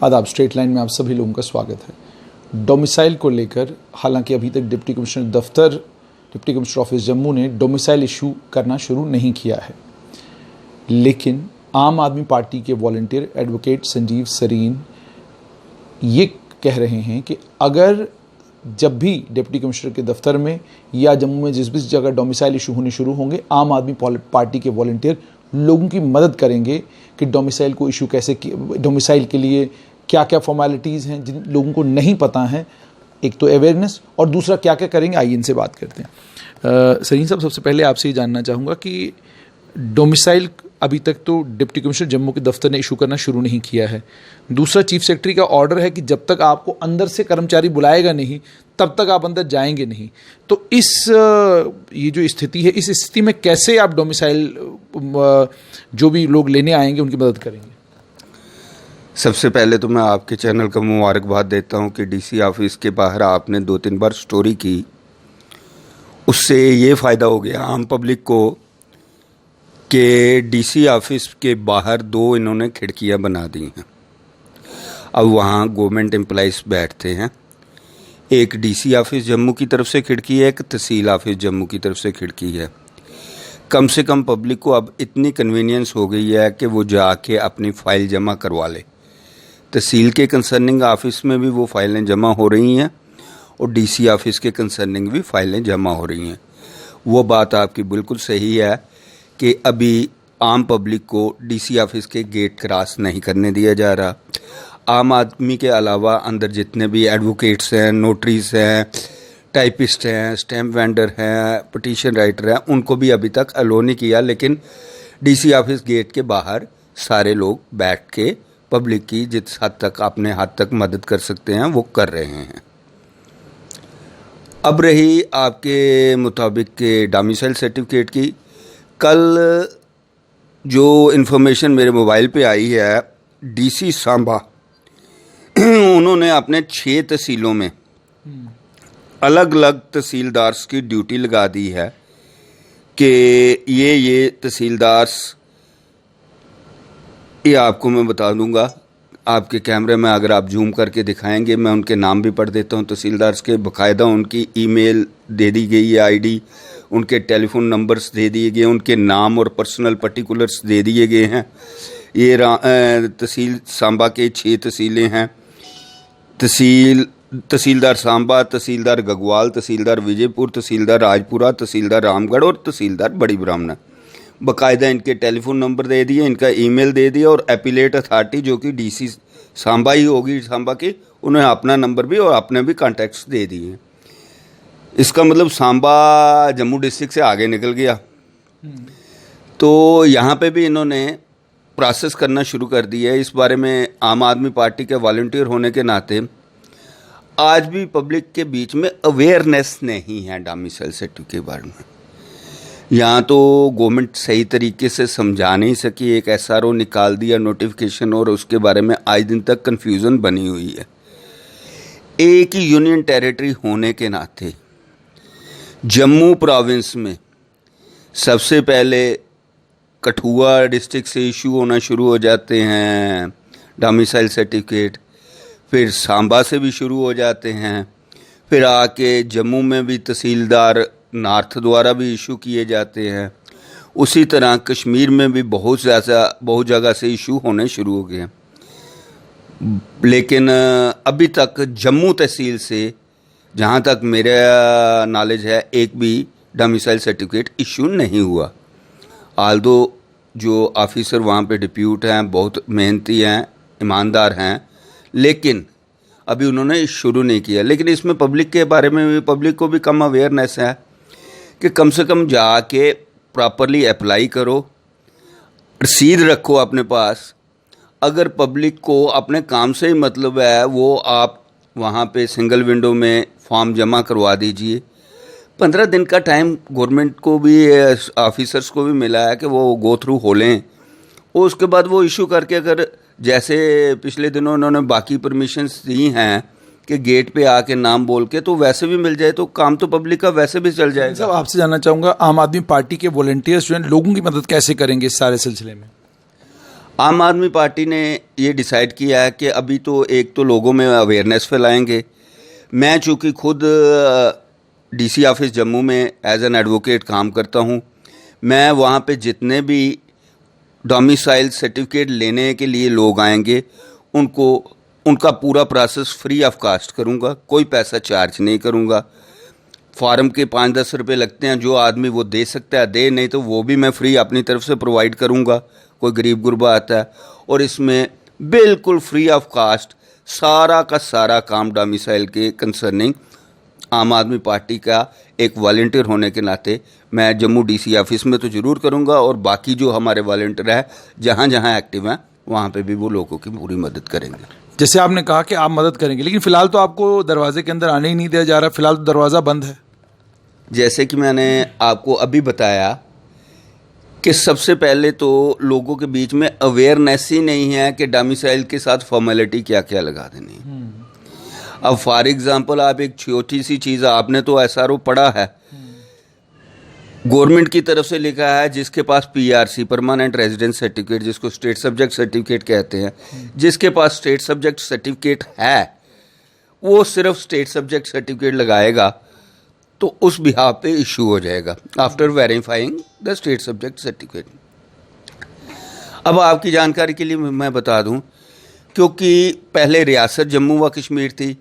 आदाब, straight line में आप सभी लोगों का स्वागत है। डोमिसाइल को लेकर हालांकि अभी तक डिप्टी कमिश्नर दफ्तर, डिप्टी कमिश्नर ऑफिस जम्मू ने डोमिसाइल इशू करना शुरू नहीं किया है, लेकिन आम आदमी पार्टी के वॉलंटियर एडवोकेट संजीव सरीन ये कह रहे हैं कि अगर जब भी डिप्टी कमिश्नर के दफ्तर में या जम्मू में जिस भी जगह डोमिसाइल इशू होने शुरू होंगे, आम आदमी पार्टी के वॉलंटियर लोगों की मदद करेंगे कि डोमिसाइल को इशू कैसे, डोमिसाइल के लिए क्या क्या फॉर्मेलिटीज़ हैं जिन लोगों को नहीं पता है। एक तो अवेयरनेस और दूसरा क्या क्या करेंगे, आइए इनसे बात करते हैं। सरीन साहब, सबसे पहले आपसे ये जानना चाहूँगा कि डोमिसाइल अभी तक तो डिप्टी कमिश्नर जम्मू के दफ्तर ने इशू करना शुरू नहीं किया है। दूसरा, चीफ सेक्रेटरी का ऑर्डर है कि जब तक आपको अंदर से कर्मचारी बुलाएगा नहीं तब तक आप अंदर जाएंगे नहीं। तो ये जो स्थिति है, इस स्थिति में कैसे आप डोमिसाइल जो भी लोग लेने आएंगे उनकी मदद करेंगे? सबसे पहले तो मैं आपके चैनल को मुबारकबाद देता हूं कि डीसी ऑफिस के बाहर आपने 2-3 बार स्टोरी की, उससे ये फ़ायदा हो गया आम पब्लिक को कि डीसी ऑफिस के बाहर 2 इन्होंने खिड़कियां बना दी हैं। अब वहाँ गवर्नमेंट एम्प्लॉइज़ बैठते हैं। एक डीसी ऑफिस जम्मू की तरफ से खिड़की है, एक तहसील ऑफिस जम्मू की तरफ से खिड़की है। कम से कम पब्लिक को अब इतनी कन्वीनियंस हो गई है कि वो जाके अपनी फ़ाइल जमा करवा ले। तहसील के कंसर्निंग ऑफिस में भी वो फ़ाइलें जमा हो रही हैं और डीसी ऑफिस के कंसर्निंग भी फ़ाइलें जमा हो रही हैं। वो बात आपकी बिल्कुल सही है कि अभी आम पब्लिक को डीसी ऑफिस के गेट क्रॉस नहीं करने दिया जा रहा। आम आदमी के अलावा अंदर जितने भी एडवोकेट्स हैं, नोटरीज हैं, टाइपिस्ट हैं, स्टैम्प वेंडर हैं, पिटीशन राइटर हैं, उनको भी अभी तक अलो नहीं किया। लेकिन डीसी ऑफिस गेट के बाहर सारे लोग बैठ के पब्लिक की जिस हद तक अपने हद तक मदद कर सकते हैं वो कर रहे हैं। अब रही आपके मुताबिक के डोमिसाइल सर्टिफिकेट की, कल जो इन्फॉर्मेशन मेरे मोबाइल पे आई है, डीसी सांबा उन्होंने अपने 6 तहसीलों में अलग अलग तहसीलदार की ड्यूटी लगा दी है कि ये तहसीलदार, ये आपको मैं बता दूंगा आपके कैमरे में, अगर आप जूम करके दिखाएंगे मैं उनके नाम भी पढ़ देता हूँ। तहसीलदार के बाकायदा उनकी ईमेल दे दी गई है, आईडी, उनके टेलीफोन नंबर्स दे दिए गए, उनके नाम और पर्सनल पर्टिकुलर्स दे दिए गए हैं। ये तहसील सांबा के 6 तहसीलें हैं। तहसीलदार सांबा, तहसीलदार गगवाल, तहसीलदार विजयपुर, तहसीलदार राजपुरा, तहसीलदार रामगढ़ और तहसीलदार बड़ी ब्राह्मणा। बाकायदा इनके टेलीफोन नंबर दे दिए, इनका ईमेल दे दिया और एपीलेट अथॉरिटी जो कि डीसी सांबा ही होगी सांबा की, उन्हें अपना नंबर भी और अपने भी कॉन्टैक्ट्स दे दिए। इसका मतलब सांबा जम्मू डिस्ट्रिक्ट से आगे निकल गया। तो यहाँ पे भी इन्होंने प्रोसेस करना शुरू कर दिया है। इस बारे में आम आदमी पार्टी के वॉलंटियर होने के नाते आज भी पब्लिक के बीच में अवेयरनेस नहीं है डोमिसाइल सर्टिफिकेट के बारे में। यहाँ तो गवर्नमेंट सही तरीके से समझा नहीं सकी, एक एसआरओ निकाल दिया नोटिफिकेशन और उसके बारे में आज दिन तक कन्फ्यूज़न बनी हुई है। एक ही यूनियन टेरिटरी होने के नाते जम्मू प्रोविंस में सबसे पहले कठुआ डिस्ट्रिक्ट से इशू होना शुरू हो जाते हैं डोमिसाइल सर्टिफिकेट, फिर सांबा से भी शुरू हो जाते हैं, फिर आके जम्मू में भी तहसीलदार नॉर्थ द्वारा भी इशू किए जाते हैं। उसी तरह कश्मीर में भी बहुत जगह से इशू होने शुरू हो गए। लेकिन अभी तक जम्मू तहसील से, जहाँ तक मेरा नॉलेज है, एक भी डोमिसाइल सर्टिफिकेट इशू नहीं हुआ। आल्दो जो ऑफिसर वहाँ पे डिप्यूट हैं, बहुत मेहनती हैं, ईमानदार हैं, लेकिन अभी उन्होंने शुरू नहीं किया। लेकिन इसमें पब्लिक के बारे में भी, पब्लिक को भी कम अवेयरनेस है कि कम से कम जाके प्रॉपरली अप्लाई करो, रसीद रखो अपने पास। अगर पब्लिक को अपने काम से ही मतलब है, वो आप वहाँ पे सिंगल विंडो में फॉर्म जमा करवा दीजिए। 15 दिन का टाइम गवर्नमेंट को भी, ऑफिसर्स को भी मिला है कि वो गो थ्रू हो लें और उसके बाद वो इशू करके, अगर जैसे पिछले दिनों उन्होंने बाकी परमिशंस दी हैं कि गेट पे आके नाम बोल के, तो वैसे भी मिल जाए तो काम तो पब्लिक का वैसे भी चल जाएगा। साहब, आपसे जानना चाहूँगा, आम आदमी पार्टी के वॉलंटियर्स जो हैं लोगों की मदद कैसे करेंगे इस सारे सिलसिले में? आम आदमी पार्टी ने ये डिसाइड किया है कि अभी तो एक तो लोगों में अवेयरनेस फैलाएंगे। मैं चूँकि खुद डीसी ऑफिस जम्मू में एज एन एडवोकेट काम करता हूँ, मैं वहाँ पे जितने भी डोमिसाइल सर्टिफिकेट लेने के लिए लोग आएंगे उनका पूरा प्रोसेस फ्री ऑफ कास्ट करूँगा, कोई पैसा चार्ज नहीं करूँगा। फार्म के 5-10 रुपये लगते हैं, जो आदमी वो दे सकता है दे, नहीं तो वो भी मैं फ्री अपनी तरफ से प्रोवाइड करूँगा। कोई गरीब गुरबा आता है, और इसमें बिल्कुल फ्री ऑफ कास्ट सारा का सारा काम डोमिसाइल के कंसर्निंग आम आदमी पार्टी का एक वॉलंटियर होने के नाते मैं जम्मू डीसी ऑफिस में तो ज़रूर करूँगा, और बाकी जो हमारे वॉलंटियर है जहाँ जहाँ एक्टिव हैं वहाँ पे भी वो लोगों की पूरी मदद करेंगे। जैसे आपने कहा कि आप मदद करेंगे, लेकिन फ़िलहाल तो आपको दरवाजे के अंदर आने ही नहीं दिया जा रहा, फ़िलहाल तो दरवाज़ा बंद है। जैसे कि मैंने आपको अभी बताया कि सबसे पहले तो लोगों के बीच में अवेयरनेस ही नहीं है कि डोमिसाइल के साथ फॉर्मेलिटी क्या क्या लगा देनी है। अब फॉर एग्जांपल आप एक छोटी सी चीज़, आपने तो एसआरओ पढ़ा है, गवर्नमेंट की तरफ से लिखा है जिसके पास पीआरसी परमानेंट रेजिडेंस सर्टिफिकेट, जिसको स्टेट सब्जेक्ट सर्टिफिकेट कहते हैं, जिसके पास स्टेट सब्जेक्ट सर्टिफिकेट है वो सिर्फ स्टेट सब्जेक्ट सर्टिफिकेट लगाएगा तो उस बिहाफ पे इशू हो जाएगा after verifying the state subject certificate. अब आपकी जानकारी के लिए मैं बता दूं, क्योंकि पहले रियासत जम्मू व कश्मीर थी,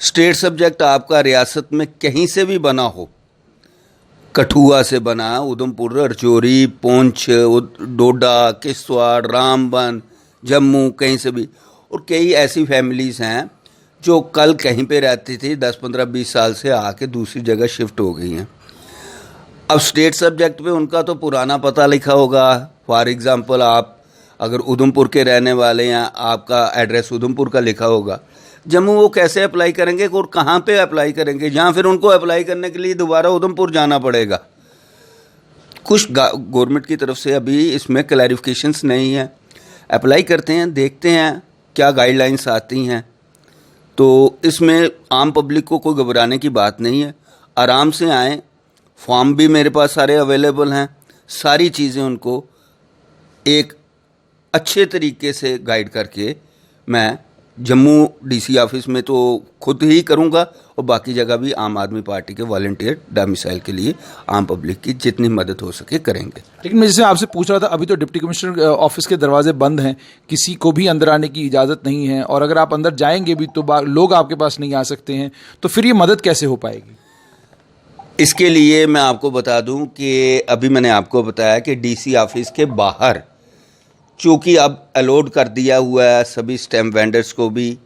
स्टेट सब्जेक्ट आपका रियासत में कहीं से भी बना हो, कठुआ से बना, उधमपुर, रजौरी, पुंछ, डोडा, किश्तवाड़, रामबन, जम्मू, कहीं से भी। और कई ऐसी फैमिलीज़ हैं जो कल कहीं पे रहती थी, 10, 15, 20 साल से आके दूसरी जगह शिफ्ट हो गई हैं। अब स्टेट सब्जेक्ट पे उनका तो पुराना पता लिखा होगा। फॉर एग्ज़ाम्पल आप अगर उधमपुर के रहने वाले हैं, आपका एड्रेस उधमपुर का लिखा होगा, जम्मू वो कैसे अप्लाई करेंगे और कहाँ पे अप्लाई करेंगे, जहाँ फिर उनको अप्लाई करने के लिए दोबारा उधमपुर जाना पड़ेगा। कुछ गवर्नमेंट की तरफ से अभी इसमें क्लैरिफिकेशंस नहीं है। अप्लाई करते हैं, देखते हैं क्या गाइडलाइंस आती हैं, तो इसमें आम पब्लिक को कोई घबराने की बात नहीं है। आराम से आएँ, फॉर्म भी मेरे पास सारे अवेलेबल हैं, सारी चीज़ें उनको एक अच्छे तरीके से गाइड करके मैं जम्मू डीसी ऑफिस में तो खुद ही करूंगा, और बाकी जगह भी आम आदमी पार्टी के वॉलंटियर डोमिसाइल के लिए आम पब्लिक की जितनी मदद हो सके करेंगे। लेकिन मैं जैसे आपसे पूछ रहा था, अभी तो डिप्टी कमिश्नर ऑफिस के दरवाजे बंद हैं, किसी को भी अंदर आने की इजाज़त नहीं है, और अगर आप अंदर जाएंगे भी तो लोग आपके पास नहीं आ सकते हैं, तो फिर ये मदद कैसे हो पाएगी? इसके लिए मैं आपको बता दूं कि अभी मैंने आपको बताया कि डीसी ऑफिस के बाहर चूँकि अब अलाउड कर दिया हुआ है सभी स्टैम्प वेंडर्स को भी,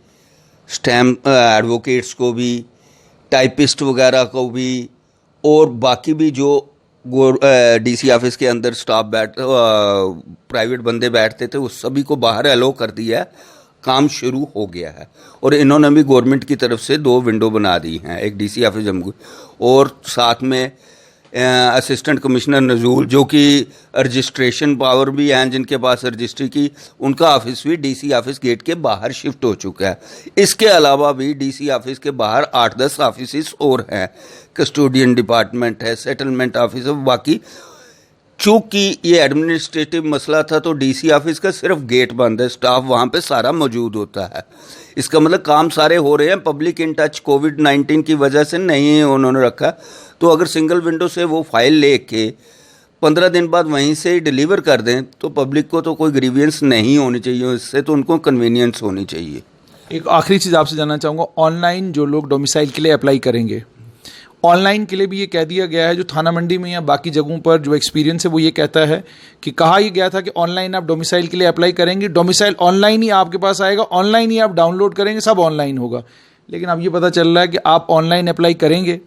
स्टैम्प एडवोकेट्स को भी, टाइपिस्ट वगैरह को भी, और बाकी भी जो डीसी ऑफिस के अंदर स्टाफ प्राइवेट बंदे बैठते थे उस सभी को बाहर अलाउ कर दिया है। काम शुरू हो गया है, और इन्होंने भी गवर्नमेंट की तरफ से 2 विंडो बना दी हैं, एक डीसी ऑफिस जम्मू और साथ में असिस्टेंट कमिश्नर नजूल, जो कि रजिस्ट्रेशन पावर भी हैं, जिनके पास रजिस्ट्री की, उनका ऑफिस भी डीसी ऑफिस गेट के बाहर शिफ्ट हो चुका है। इसके अलावा भी डीसी ऑफिस के बाहर 8-10 ऑफिस और हैं, कस्टोडियन डिपार्टमेंट है, सेटलमेंट ऑफिस है। बाकी चूँकि ये एडमिनिस्ट्रेटिव मसला था तो डीसी ऑफिस का सिर्फ गेट बंद है, स्टाफ वहाँ पे सारा मौजूद होता है। इसका मतलब काम सारे हो रहे हैं, पब्लिक इन टच कोविड-19 की वजह से नहीं उन्होंने रखा। तो अगर सिंगल विंडो से वो फाइल लेके 15 दिन बाद वहीं से ही डिलीवर कर दें तो पब्लिक को तो कोई ग्रीवियंस नहीं होनी चाहिए, इससे तो उनको कन्वीनियंस होनी चाहिए। एक आखिरी चीज़ आपसे जानना चाहूँगा, ऑनलाइन जो लोग डोमिसाइल के लिए अप्लाई करेंगे, ऑनलाइन के लिए भी ये कह दिया गया है, जो थाना मंडी में या बाकी जगहों पर जो एक्सपीरियंस है वो ये कहता है कि कहा ही गया था कि ऑनलाइन आप डोमिसाइल के लिए अप्लाई करेंगे, डोमिसाइल ऑनलाइन ही आपके पास आएगा, ऑनलाइन ही आप डाउनलोड करेंगे, सब ऑनलाइन होगा। लेकिन अब ये पता चल रहा है कि आप ऑनलाइन अप्लाई करेंगे,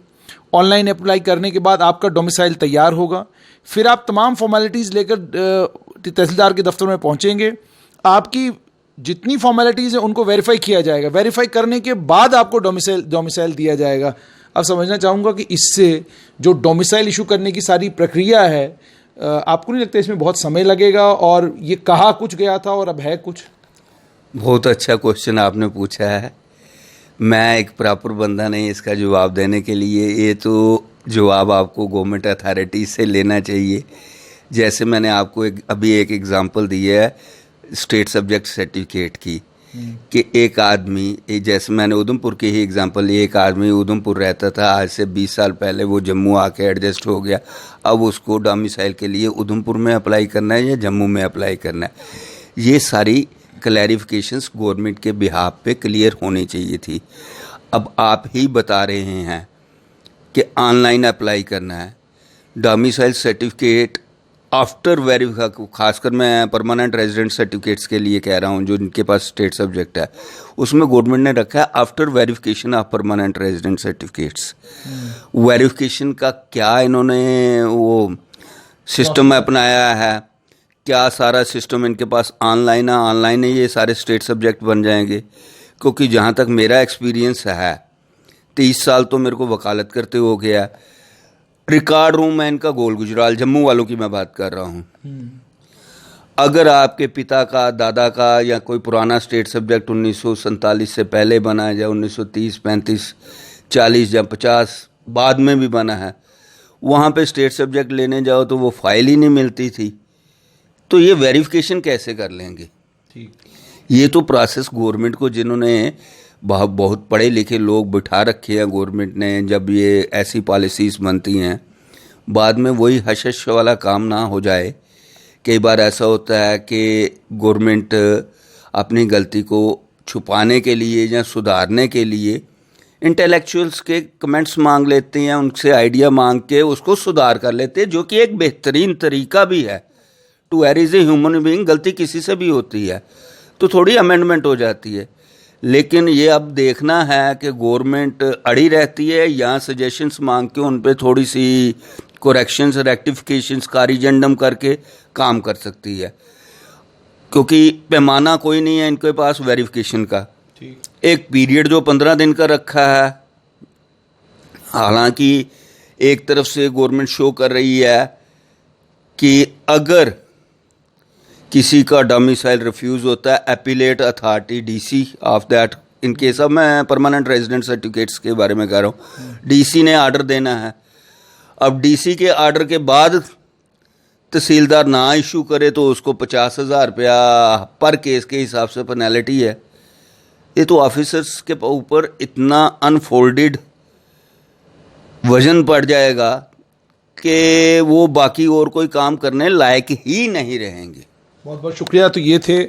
ऑनलाइन अप्लाई करने के बाद आपका डोमिसाइल तैयार होगा, फिर आप तमाम फॉर्मेलिटीज़ लेकर तहसीलदार के दफ्तर में पहुँचेंगे, आपकी जितनी फॉर्मेलिटीज़ हैं उनको वेरीफाई किया जाएगा, वेरीफाई करने के बाद आपको डोमिसाइल दिया जाएगा। अब समझना चाहूँगा कि इससे जो डोमिसाइल इशू करने की सारी प्रक्रिया है, आपको नहीं लगता इसमें बहुत समय लगेगा, और ये कहा कुछ गया था और अब है कुछ? बहुत अच्छा क्वेश्चन आपने पूछा है। मैं एक प्रॉपर बंदा नहीं इसका जवाब देने के लिए, ये तो जवाब आपको गवर्नमेंट अथॉरिटी से लेना चाहिए। जैसे मैंने आपको अभी एक एग्ज़ाम्पल दिया है, स्टेट सब्जेक्ट सर्टिफिकेट की कि एक आदमी, जैसे मैंने उधमपुर की ही एग्जांपल ली, एक आदमी उधमपुर रहता था, आज से 20 साल पहले वो जम्मू आके एडजस्ट हो गया, अब उसको डोमिसाइल के लिए उधमपुर में अप्लाई करना है या जम्मू में अप्लाई करना है। ये सारी क्लैरिफिकेशंस गवर्नमेंट के बिहाफ पे क्लियर होनी चाहिए थी। अब आप ही बता रहे हैं कि ऑनलाइन अप्लाई करना है डोमिसाइल सर्टिफिकेट आफ्टर वेरिफिकेशन, खासकर मैं परमानेंट रेजिडेंट सर्टिफिकेट्स के लिए कह रहा हूँ जो इनके पास स्टेट सब्जेक्ट है, उसमें गवर्नमेंट ने रखा है after verification of permanent resident certificates. Verification का क्या इन्होंने वो सिस्टम अपनाया है, क्या सारा सिस्टम इनके पास ऑनलाइन है ये सारे स्टेट सब्जेक्ट बन जाएंगे? क्योंकि जहाँ तक मेरा एक्सपीरियंस है, 30 साल तो मेरे को वकालत करते हो गया, रिकॉर्ड रूम है इनका गोल गुजराल, जम्मू वालों की मैं बात कर रहा हूँ। अगर आपके पिता का, दादा का या कोई पुराना स्टेट सब्जेक्ट 1947 से पहले बना है या 1930, 35, 40 या 50 बाद में भी बना है, वहाँ पे स्टेट सब्जेक्ट लेने जाओ तो वो फाइल ही नहीं मिलती थी, तो ये वेरिफिकेशन कैसे कर लेंगे? ये तो प्रोसेस गवर्नमेंट को, जिन्होंने बहुत पढ़े लिखे लोग बिठा रखे हैं गवर्नमेंट ने, जब ये ऐसी पॉलिसीज़ बनती हैं, बाद में वही हशश वाला काम ना हो जाए। कई बार ऐसा होता है कि गवर्नमेंट अपनी गलती को छुपाने के लिए या सुधारने के लिए इंटेलेक्चुअल्स के कमेंट्स मांग लेते हैं, उनसे आइडिया मांग के उसको सुधार कर लेते हैं, जो कि एक बेहतरीन तरीका भी है। To err is a human being, गलती किसी से भी होती है तो थोड़ी अमेंडमेंट हो जाती है। लेकिन ये अब देखना है कि गवर्नमेंट अड़ी रहती है या सजेशंस मांग के उन पे थोड़ी सी करेक्शंस, रेक्टिफिकेशंस, कारिजेंडम करके काम कर सकती है, क्योंकि पैमाना कोई नहीं है इनके पास वेरिफिकेशन का। एक पीरियड जो 15 दिन का रखा है, हालांकि एक तरफ से गवर्नमेंट शो कर रही है कि अगर किसी का डोमिसाइल रिफ्यूज़ होता है, appellate authority DC of that, in case of, मैं परमानेंट रेजिडेंट सर्टिफिकेट्स के बारे में कह रहा हूँ, डीसी ने आर्डर देना है। अब डीसी के आर्डर के बाद तहसीलदार ना इशू करे तो उसको 50,000 रुपया पर केस के हिसाब से पेनल्टी है। ये तो ऑफिसर्स के ऊपर इतना अनफोल्डेड वजन पड़ जाएगा कि वो बाकी और कोई काम करने लायक ही नहीं रहेंगे। बहुत बहुत शुक्रिया। तो ये थे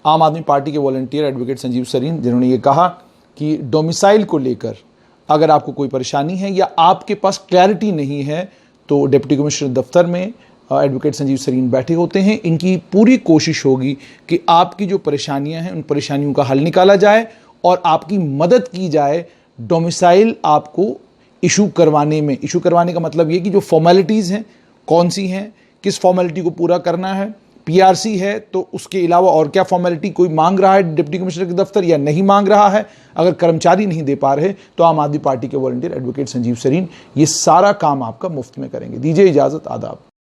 आम आदमी पार्टी के वॉलंटियर एडवोकेट संजीव सरीन, जिन्होंने ये कहा कि डोमिसाइल को लेकर अगर आपको कोई परेशानी है या आपके पास क्लैरिटी नहीं है तो डिप्टी कमिश्नर दफ्तर में एडवोकेट संजीव सरीन बैठे होते हैं। इनकी पूरी कोशिश होगी कि आपकी जो परेशानियां हैं उन परेशानियों का हल निकाला जाए और आपकी मदद की जाए डोमिसाइल आपको इशू करवाने में। इशू करवाने का मतलब ये कि जो फॉर्मेलिटीज़ हैं कौन सी हैं, किस फॉर्मेलिटी को पूरा करना है, पीआरसी है तो उसके अलावा और क्या फॉर्मेलिटी कोई मांग रहा है डिप्टी कमिश्नर के दफ्तर या नहीं मांग रहा है। अगर कर्मचारी नहीं दे पा रहे तो आम आदमी पार्टी के वॉलंटियर एडवोकेट संजीव सरीन ये सारा काम आपका मुफ्त में करेंगे। दीजिए इजाज़त, आदाब।